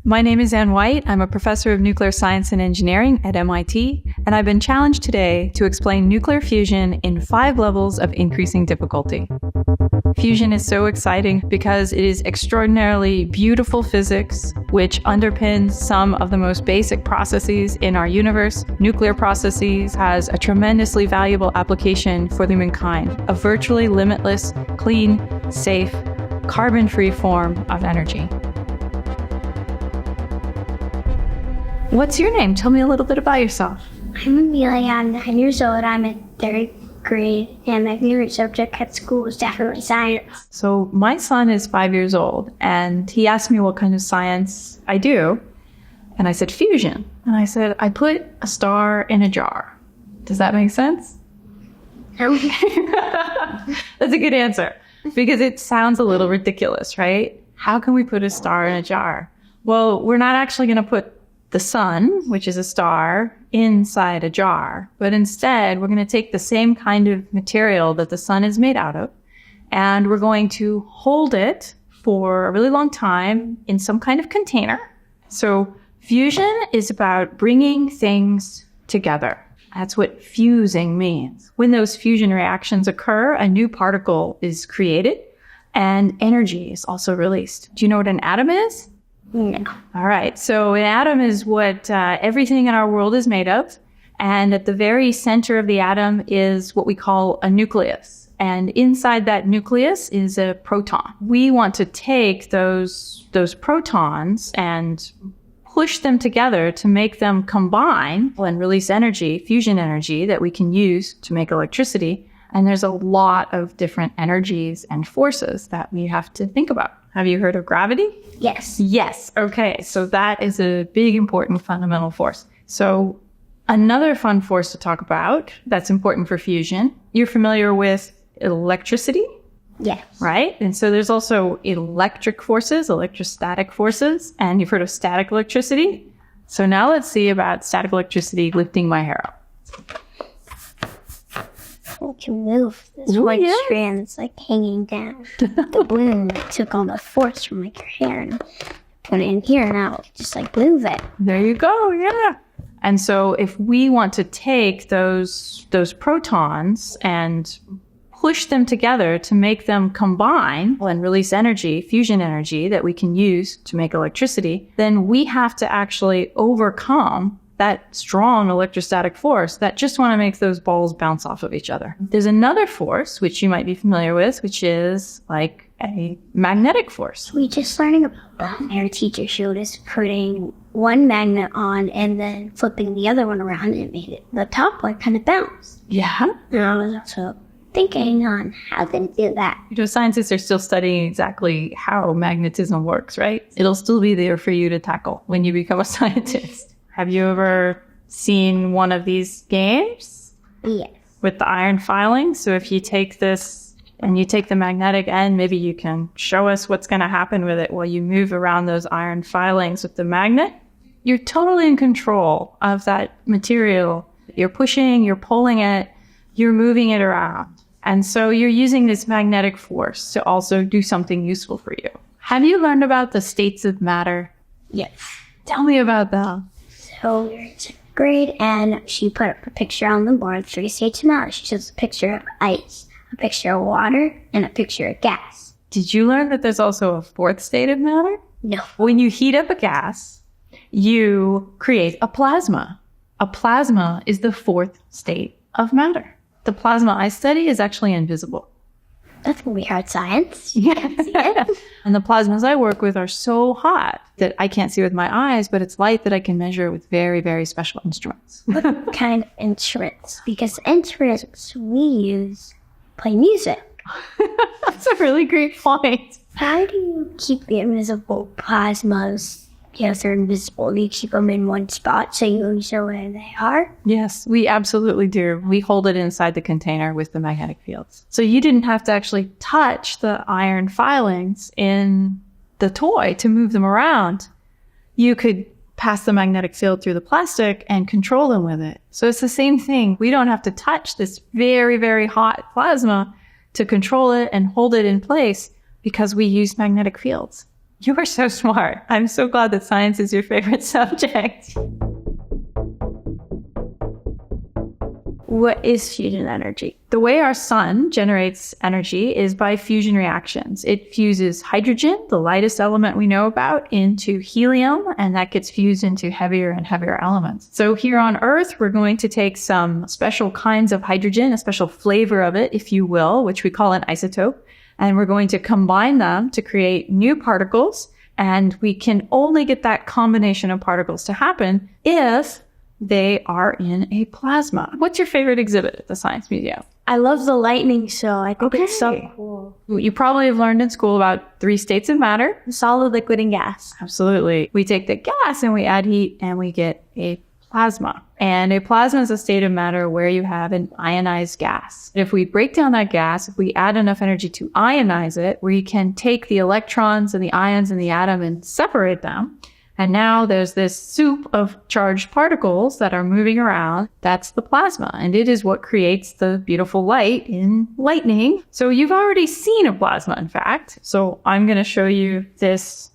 My name is Ann White. I'm a professor of nuclear science and engineering at MIT, and I've been challenged today to explain nuclear fusion in 5 levels of increasing difficulty. Fusion is so exciting because it is extraordinarily beautiful physics, which underpins some of the most basic processes in our universe. Nuclear processes has a tremendously valuable application for humankind, a virtually limitless, clean, safe, carbon-free form of energy. What's your name? Tell me a little bit about yourself. I'm Amelia. I'm 9 years old. I'm in 3rd grade, and my favorite subject at school is definitely science. So my son is 5 years old, and he asked me what kind of science I do. And I said, fusion. And I said, I put a star in a jar. Does that make sense? Okay. That's a good answer, because it sounds a little ridiculous, right? How can we put a star in a jar? Well, we're not actually going to put the sun, which is a star, inside a jar. But instead, we're going to take the same kind of material that the sun is made out of, and we're going to hold it for a really long time in some kind of container. So fusion is about bringing things together. That's what fusing means. When those fusion reactions occur, a new particle is created, and energy is also released. Do you know what an atom is? No. All right. So an atom is what everything in our world is made of. And at the very center of the atom is what we call a nucleus. And inside that nucleus is a proton. We want to take those protons and push them together to make them combine and release energy, fusion energy, that we can use to make electricity. And there's a lot of different energies and forces that we have to think about. Have you heard of gravity? Yes. Yes. Okay. So that is a big, important fundamental force. So another fun force to talk about that's important for fusion, you're familiar with electricity? Yes. Right? And so there's also electric forces, electrostatic forces, and you've heard of static electricity. So now let's see about static electricity lifting my hair up. I can move this white strand that's like hanging down. The balloon took all the force from like your hair and put it in here, and now just like move it. There you go. Yeah. And so if we want to take those protons and push them together to make them combine and release energy, fusion energy that we can use to make electricity, then we have to actually overcome that strong electrostatic force that just want to make those balls bounce off of each other. There's another force, which you might be familiar with, which is like a magnetic force. We just learning about that. Our teacher showed us putting one magnet on and then flipping the other one around, and it made it the top one kind of bounce. Yeah. And I was also thinking on how they do that. You know, scientists are still studying exactly how magnetism works, right? It'll still be there for you to tackle when you become a scientist. Have you ever seen one of these games? Yes. With the iron filings? So if you take this and you take the magnetic end, maybe you can show us what's going to happen with it while you move around those iron filings with the magnet. You're totally in control of that material. You're pushing, you're pulling it, you're moving it around. And so you're using this magnetic force to also do something useful for you. Have you learned about the states of matter? Yes. Tell me about that. So we were in 2nd grade, and she put up a picture on the board, 3 states of matter. She shows a picture of ice, a picture of water, and a picture of gas. Did you learn that there's also a 4th state of matter? No. When you heat up a gas, you create a plasma. A plasma is the 4th state of matter. The plasma I study is actually invisible. That's going to be hard science. Yes. And the plasmas I work with are so hot that I can't see with my eyes, but it's light that I can measure with very, very special instruments. What kind of instruments? Because instruments we use play music. That's a really great point. How do you keep the invisible plasmas? Yes, they're invisible. You keep them in one spot so you always know where they are? Yes, we absolutely do. We hold it inside the container with the magnetic fields. So you didn't have to actually touch the iron filings in the toy to move them around. You could pass the magnetic field through the plastic and control them with it. So it's the same thing. We don't have to touch this very, very hot plasma to control it and hold it in place because we use magnetic fields. You are so smart. I'm so glad that science is your favorite subject. What is fusion energy? The way our sun generates energy is by fusion reactions. It fuses hydrogen, the lightest element we know about, into helium, and that gets fused into heavier and heavier elements. So here on Earth, we're going to take some special kinds of hydrogen, a special flavor of it, if you will, which we call an isotope, and we're going to combine them to create new particles, and we can only get that combination of particles to happen if they are in a plasma. What's your favorite exhibit at the Science Museum? I love the lightning show. I think it's so cool. You probably have learned in school about 3 states of matter. Solid, liquid, and gas. Absolutely. We take the gas and we add heat and we get a plasma. And a plasma is a state of matter where you have an ionized gas. If we break down that gas, if we add enough energy to ionize it, we can take the electrons and the ions in the atom and separate them. And now there's this soup of charged particles that are moving around. That's the plasma. And it is what creates the beautiful light in lightning. So you've already seen a plasma, in fact. So I'm going to show you this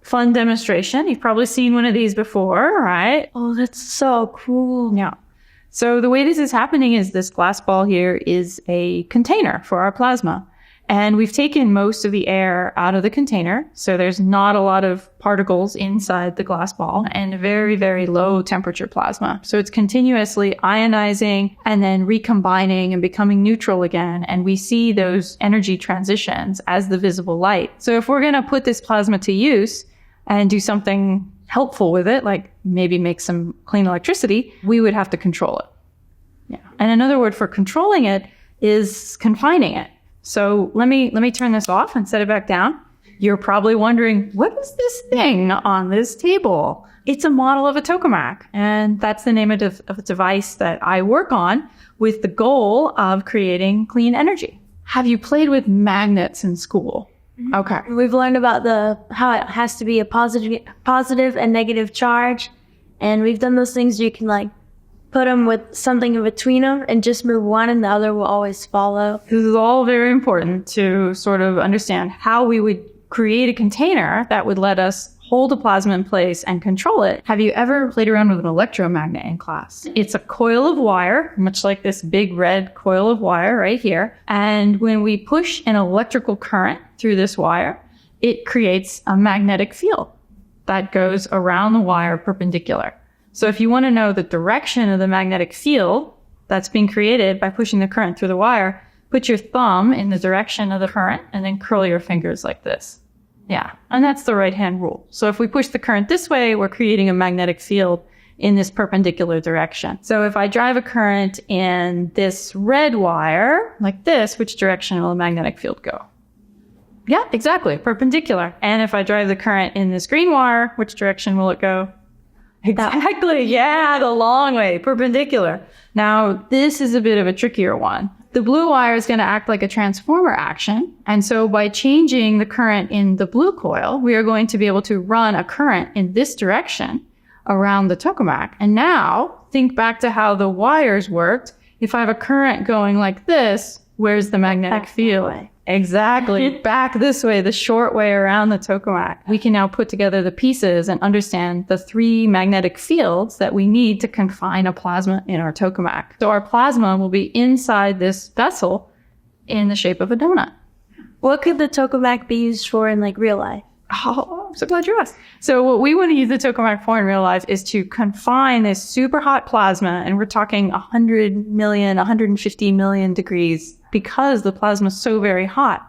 fun demonstration. You've probably seen one of these before, right? Oh, that's so cool. Yeah. So the way this is happening is this glass ball here is a container for our plasma. And we've taken most of the air out of the container. So there's not a lot of particles inside the glass ball and a very, very low temperature plasma. So it's continuously ionizing and then recombining and becoming neutral again. And we see those energy transitions as the visible light. So if we're going to put this plasma to use and do something helpful with it, like maybe make some clean electricity, we would have to control it. Yeah. And another word for controlling it is confining it. So let me turn this off and set it back down. You're probably wondering, what is this thing on this table? It's a model of a tokamak. And that's the name of a device that I work on with the goal of creating clean energy. Have you played with magnets in school? Okay. We've learned about how it has to be a positive and negative charge. And we've done those things where you can put them with something in between them and just move one and the other will always follow. This is all very important to sort of understand how we would create a container that would let us hold a plasma in place and control it. Have you ever played around with an electromagnet in class? It's a coil of wire, much like this big red coil of wire right here. And when we push an electrical current through this wire, it creates a magnetic field that goes around the wire perpendicular. So if you want to know the direction of the magnetic field that's being created by pushing the current through the wire, put your thumb in the direction of the current and then curl your fingers like this. Yeah, and that's the right-hand rule. So if we push the current this way, we're creating a magnetic field in this perpendicular direction. So if I drive a current in this red wire, like this, which direction will the magnetic field go? Yeah, exactly, perpendicular. And if I drive the current in this green wire, which direction will it go? Exactly. Yeah, the long way, perpendicular. Now, this is a bit of a trickier one. The blue wire is going to act like a transformer action. And so by changing the current in the blue coil, we are going to be able to run a current in this direction around the tokamak. And now think back to how the wires worked. If I have a current going like this, where's the magnetic field? Exactly. Back this way, the short way around the tokamak. We can now put together the pieces and understand the 3 magnetic fields that we need to confine a plasma in our tokamak. So our plasma will be inside this vessel in the shape of a donut. What could the tokamak be used for in real life? Oh, I'm so glad you asked. So what we want to use the tokamak for in real life is to confine this super hot plasma, and we're talking 100 million, 150 million degrees, because the plasma is so very hot.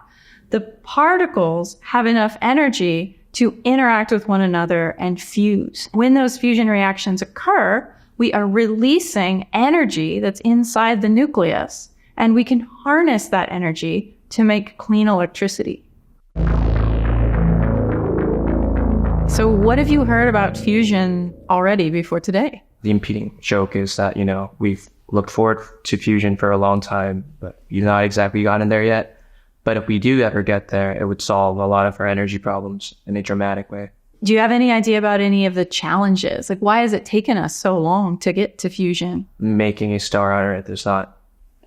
The particles have enough energy to interact with one another and fuse. When those fusion reactions occur, we are releasing energy that's inside the nucleus, and we can harness that energy to make clean electricity. So what have you heard about fusion already before today? The impeding joke is that, we've looked forward to fusion for a long time, but you've not exactly gotten there yet. But if we do ever get there, it would solve a lot of our energy problems in a dramatic way. Do you have any idea about any of the challenges? Why has it taken us so long to get to fusion? Making a star on Earth is not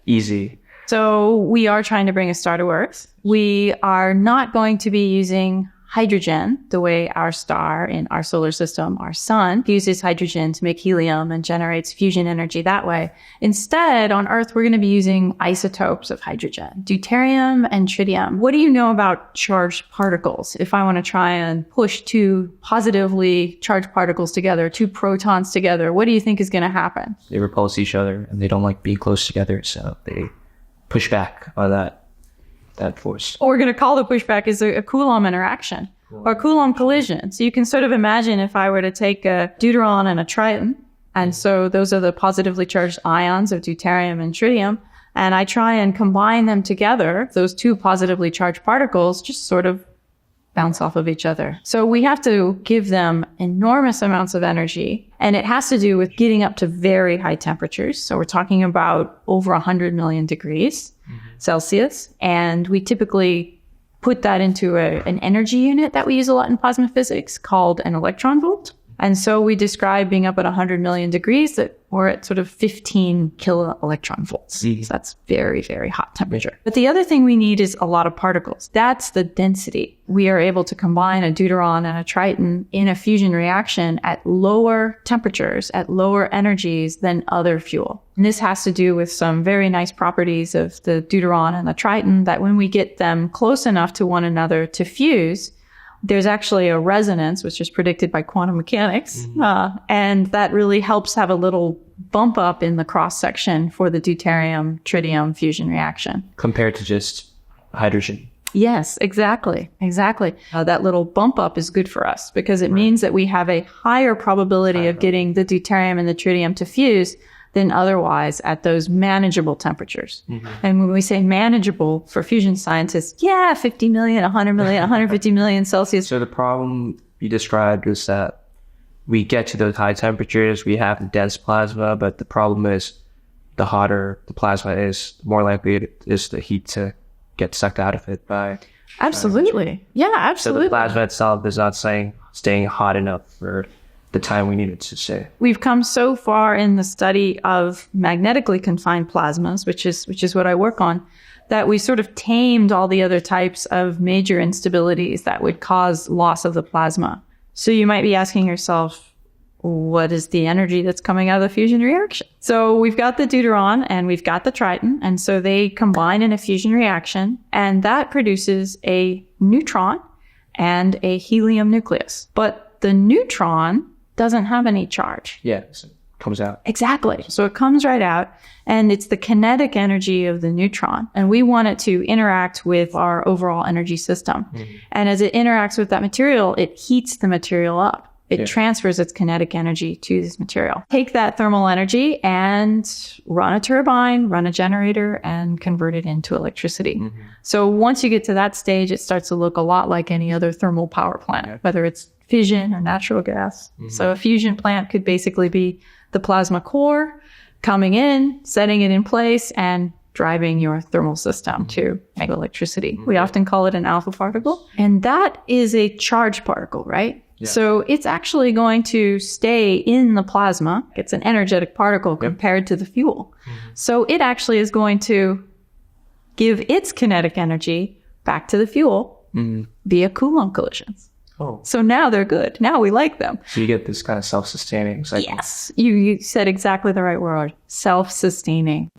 easy. So we are trying to bring a star to Earth. We are not going to be using hydrogen the way our star in our solar system, our sun, uses hydrogen to make helium and generates fusion energy that way. Instead, on Earth, we're going to be using isotopes of hydrogen, deuterium and tritium. What do you know about charged particles? If I want to try and push two positively charged particles together, two protons together, what do you think is going to happen? They repulse each other and they don't like being close together, so they push back on that force. What we're going to call the pushback is a Coulomb interaction or Coulomb collision. So you can sort of imagine if I were to take a deuteron and a triton, and so those are the positively charged ions of deuterium and tritium, and I try and combine them together, those two positively charged particles just sort of bounce off of each other. So we have to give them enormous amounts of energy, and it has to do with getting up to very high temperatures. So we're talking about over 100 million degrees Celsius, and we typically put that into an energy unit that we use a lot in plasma physics called an electron volt. And so we describe being up at 100 million degrees that we're at sort of 15 kilo electron volts. So that's very, very hot temperature. But the other thing we need is a lot of particles. That's the density. We are able to combine a deuteron and a triton in a fusion reaction at lower temperatures, at lower energies than other fuel. And this has to do with some very nice properties of the deuteron and the triton that when we get them close enough to one another to fuse, there's actually a resonance, which is predicted by quantum mechanics. And that really helps have a little bump up in the cross section for the deuterium-tritium fusion reaction. Compared to just hydrogen. Yes, exactly. That little bump up is good for us because it means that we have a higher probability of getting the deuterium and the tritium to fuse than otherwise at those manageable temperatures. And when we say manageable for fusion scientists, 50 million, 100 million, 150 million Celsius. So the problem you described is that we get to those high temperatures, we have dense plasma, but the problem is the hotter the plasma is, the more likely it is the heat to get sucked out of it by... Absolutely. Yeah, absolutely. So the plasma itself is not staying hot enough for the time we need it to stay. We've come so far in the study of magnetically confined plasmas, which is what I work on, that we sort of tamed all the other types of major instabilities that would cause loss of the plasma. So you might be asking yourself, what is the energy that's coming out of the fusion reaction? So we've got the deuteron and we've got the triton, and so they combine in a fusion reaction, and that produces a neutron and a helium nucleus. But the neutron doesn't have any charge. Yeah, so it comes out. Exactly. So it comes right out, and it's the kinetic energy of the neutron. And we want it to interact with our overall energy system. And as it interacts with that material, it heats the material up. It transfers its kinetic energy to this material. Take that thermal energy and run a turbine, run a generator, and convert it into electricity. So once you get to that stage, it starts to look a lot like any other thermal power plant, whether it's fission or natural gas. So a fusion plant could basically be the plasma core coming in, setting it in place, and driving your thermal system to make electricity. We often call it an alpha particle. And that is a charged particle, right? So it's actually going to stay in the plasma. It's an energetic particle compared to the fuel. So it actually is going to give its kinetic energy back to the fuel via Coulomb collisions. So now they're good. Now we like them. So you get this kind of self-sustaining cycle. Yes, you said exactly the right word. Self-sustaining.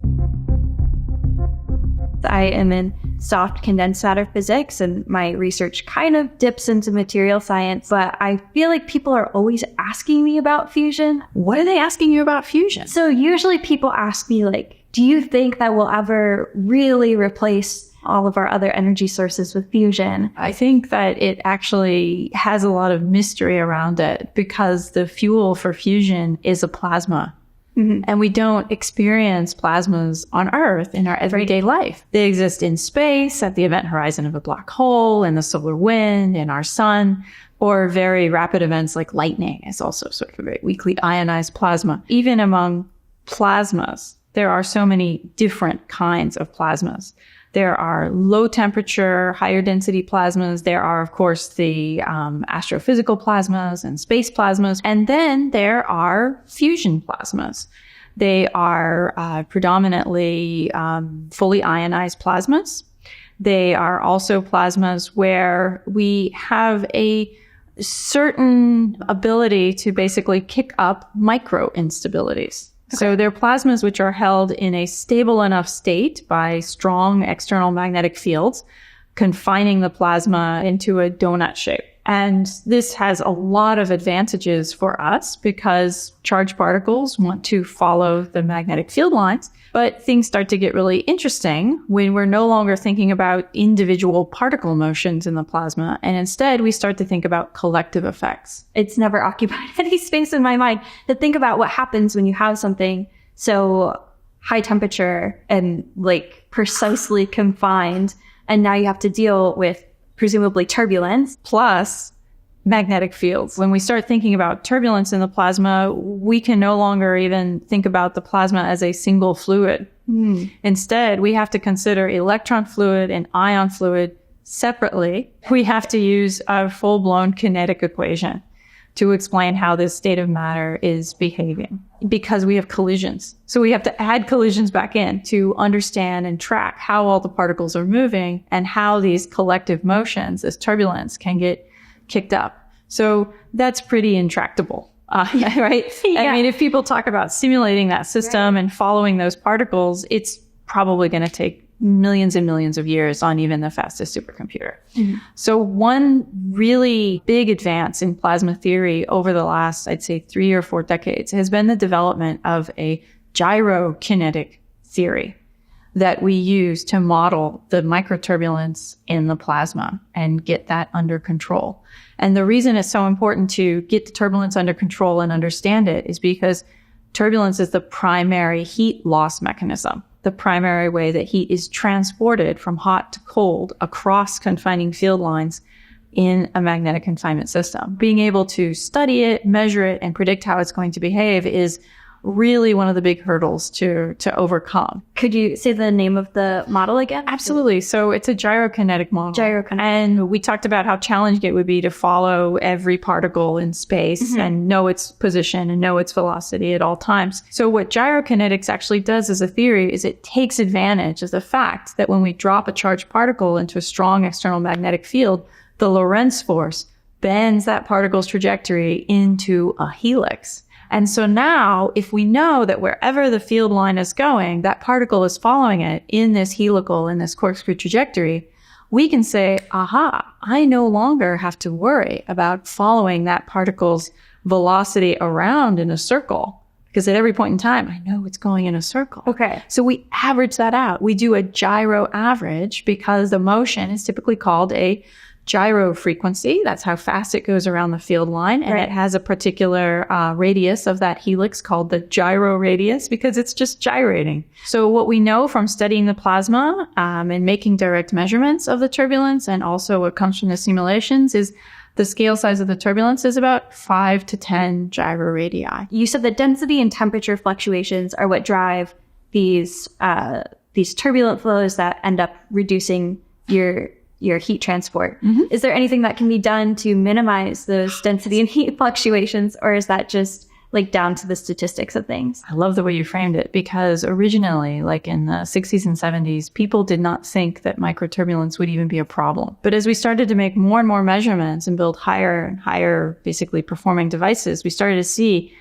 I am in soft condensed matter physics, and my research kind of dips into material science, but I feel like people are always asking me about fusion. What are they asking you about fusion? So usually people ask me, like, do you think that we'll ever really replace all of our other energy sources with fusion? I think that it actually has a lot of mystery around it because the fuel for fusion is a plasma. And we don't experience plasmas on Earth in our everyday life. They exist in space, at the event horizon of a black hole, in the solar wind, in our sun, or very rapid events like lightning is also sort of a very weakly ionized plasma. Even among plasmas, there are so many different kinds of plasmas. There are low temperature, higher density plasmas. There are, of course, the astrophysical plasmas and space plasmas. And then there are fusion plasmas. They are predominantly fully ionized plasmas. They are also plasmas where we have a certain ability to basically kick up micro instabilities. Okay. So they're plasmas which are held in a stable enough state by strong external magnetic fields, confining the plasma into a donut shape. And this has a lot of advantages for us because charged particles want to follow the magnetic field lines. But things start to get really interesting when we're no longer thinking about individual particle motions in the plasma. And instead, we start to think about collective effects. It's never occupied any space in my mind to think about what happens when you have something so high temperature and like precisely confined. And now you have to deal with presumably turbulence, plus magnetic fields. When we start thinking about turbulence in the plasma, we can no longer even think about the plasma as a single fluid. Instead, we have to consider electron fluid and ion fluid separately. We have to use a full-blown kinetic equation to explain how this state of matter is behaving because we have collisions. So we have to add collisions back in to understand and track how all the particles are moving and how these collective motions, this turbulence, can get kicked up. So that's pretty intractable, right? Yeah. I mean, if people talk about simulating that system and following those particles, it's probably going to take millions and millions of years on even the fastest supercomputer. So one really big advance in plasma theory over the last, I'd say 3 or 4 decades has been the development of a gyrokinetic theory that we use to model the microturbulence in the plasma and get that under control. And the reason it's so important to get the turbulence under control and understand it is because turbulence is the primary heat loss mechanism, the primary way that heat is transported from hot to cold across confining field lines in a magnetic confinement system. Being able to study it, measure it, and predict how it's going to behave is really one of the big hurdles to overcome. Could you say the name of the model again? Absolutely. So it's a gyrokinetic model. Gyrokinetic. And we talked about how challenging it would be to follow every particle in space and know its position and know its velocity at all times. So what gyrokinetics actually does as a theory is it takes advantage of the fact that when we drop a charged particle into a strong external magnetic field, the Lorentz force bends that particle's trajectory into a helix. And so now, if we know that wherever the field line is going, that particle is following it in this helical, in this corkscrew trajectory, we can say, aha, I no longer have to worry about following that particle's velocity around in a circle. Because at every point in time, I know it's going in a circle. Okay. So we average that out. We do a gyro average because the motion is typically called a gyro frequency. That's how fast it goes around the field line. And it has a particular radius of that helix called the gyro radius because it's just gyrating. So what we know from studying the plasma and making direct measurements of the turbulence, and also what comes from the simulations, is the scale size of the turbulence is about 5 to 10 gyro radii. You said that density and temperature fluctuations are what drive these turbulent flows that end up reducing your heat transport. Is there anything that can be done to minimize those density and heat fluctuations, or is that just like down to the statistics of things? I love the way you framed it because originally, like in the 60s and 70s, people did not think that microturbulence would even be a problem. But as we started to make more and more measurements and build higher and higher, basically performing devices, we started to see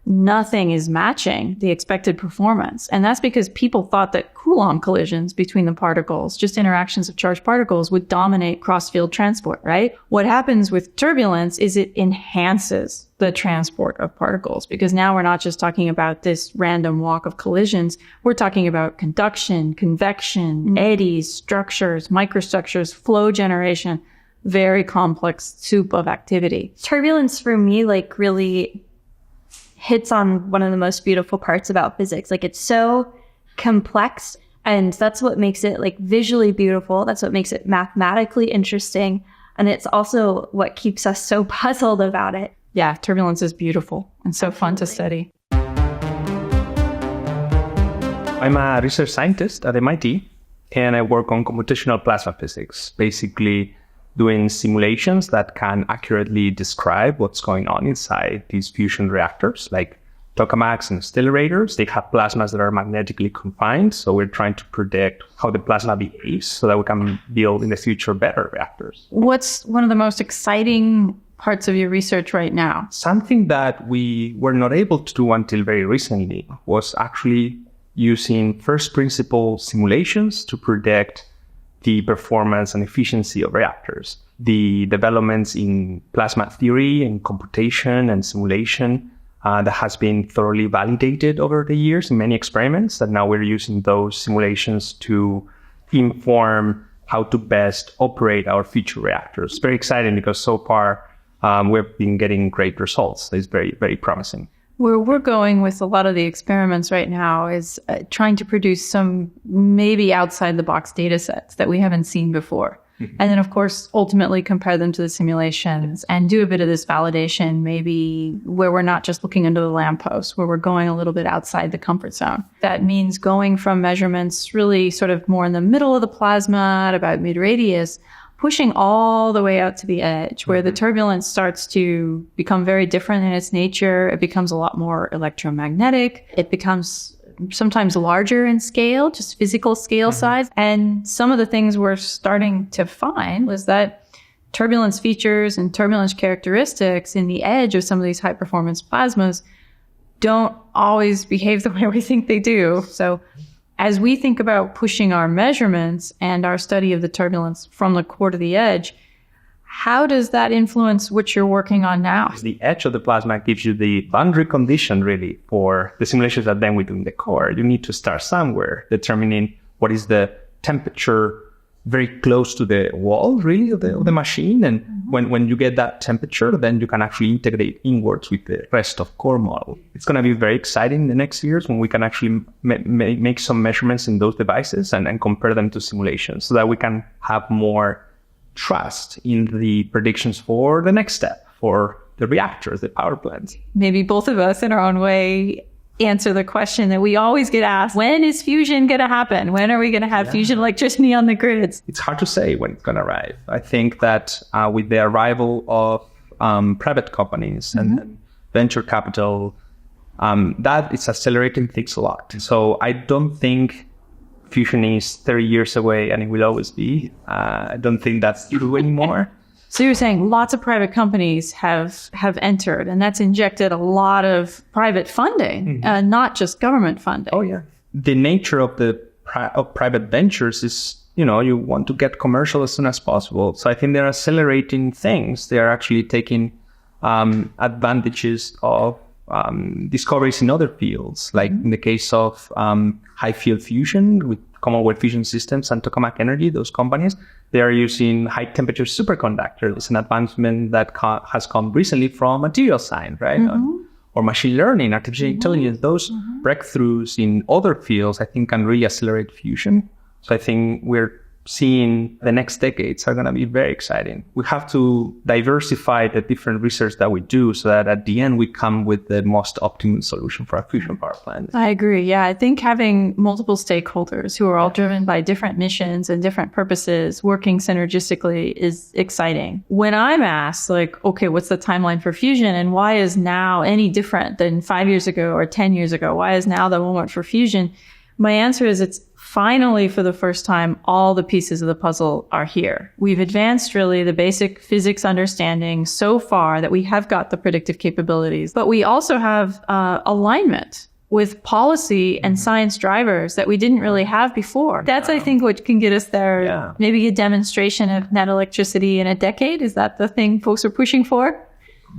nothing is matching the expected performance. And that's because people thought that Coulomb collisions between the particles, just interactions of charged particles, would dominate cross-field transport, right? What happens with turbulence is it enhances the transport of particles because now we're not just talking about this random walk of collisions. We're talking about conduction, convection, eddies, structures, microstructures, flow generation, very complex soup of activity. Turbulence for me, like really hits on one of the most beautiful parts about physics. Like it's so complex, and that's what makes it like visually beautiful. That's what makes it mathematically interesting. And it's also what keeps us so puzzled about it. Yeah, turbulence is beautiful and so fun to study. I'm a research scientist at MIT, and I work on computational plasma physics, basically doing simulations that can accurately describe what's going on inside these fusion reactors, like tokamaks and accelerators. They have plasmas that are magnetically confined. So we're trying to predict how the plasma behaves so that we can build in the future better reactors. What's one of the most exciting parts of your research right now? Something that we were not able to do until very recently was actually using first principle simulations to predict the performance and efficiency of reactors. The developments in plasma theory and computation and simulation that has been thoroughly validated over the years in many experiments, that now we're using those simulations to inform how to best operate our future reactors. It's very exciting because so far we've been getting great results. It's very, very promising. Where we're going with a lot of the experiments right now is trying to produce some maybe outside the box data sets that we haven't seen before. Mm-hmm. And then, of course, ultimately compare them to the simulations and do a bit of this validation, maybe where we're not just looking under the lamppost, where we're going a little bit outside the comfort zone. That means going from measurements really sort of more in the middle of the plasma at about mid-radius, pushing all the way out to the edge, where the turbulence starts to become very different in its nature. It becomes a lot more electromagnetic. It becomes sometimes larger in scale, just physical scale size. And some of the things we're starting to find was that turbulence features and turbulence characteristics in the edge of some of these high performance plasmas don't always behave the way we think they do. So as we think about pushing our measurements and our study of the turbulence from the core to the edge, how does that influence what you're working on now? The edge of the plasma gives you the boundary condition, really, for the simulations that then we do in the core. You need to start somewhere, determining what is the temperature very close to the wall, really, of the machine. And when you get that temperature, then you can actually integrate inwards with the rest of core model. It's going to be very exciting in the next years when we can actually make some measurements in those devices and compare them to simulations so that we can have more trust in the predictions for the next step, for the reactors, the power plants. Maybe both of us in our own way answer the question that we always get asked: when is fusion going to happen? When are we going to have fusion electricity on the grids? It's hard to say when it's going to arrive. I think that with the arrival of private companies and venture capital, that is accelerating things a lot. So I don't think fusion is 30 years away and it will always be. I don't think that's true anymore. So you're saying lots of private companies have entered, and that's injected a lot of private funding, not just government funding. Oh, yeah. The nature of of private ventures is, you want to get commercial as soon as possible. So I think they're accelerating things. They are actually taking advantages of discoveries in other fields, like in the case of high field fusion with Commonwealth Fusion Systems and Tokamak Energy, those companies, they are using high temperature superconductors. It's an advancement that has come recently from material science, right? Or machine learning, artificial intelligence. Those breakthroughs in other fields, I think, can really accelerate fusion. So I think we're seeing the next decades are going to be very exciting. We have to diversify the different research that we do so that at the end we come with the most optimum solution for our fusion power plant. I agree. Yeah, I think having multiple stakeholders who are all driven by different missions and different purposes working synergistically is exciting. When I'm asked, okay, what's the timeline for fusion and why is now any different than 5 years ago or 10 years ago? Why is now the moment for fusion? My answer is it's finally, for the first time, all the pieces of the puzzle are here. We've advanced really the basic physics understanding so far that we have got the predictive capabilities, but we also have alignment with policy and science drivers that we didn't really have before. That's, I think, what can get us there. Yeah. Maybe a demonstration of net electricity in a decade. Is that the thing folks are pushing for?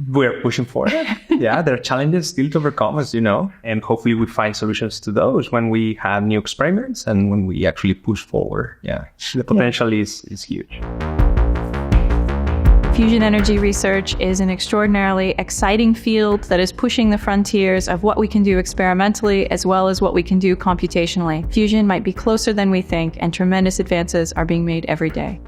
We're pushing for it. Yeah, there are challenges still to overcome, as you know, and hopefully we find solutions to those when we have new experiments and when we actually push forward. Yeah, the potential is huge. Fusion energy research is an extraordinarily exciting field that is pushing the frontiers of what we can do experimentally as well as what we can do computationally. Fusion might be closer than we think, and tremendous advances are being made every day.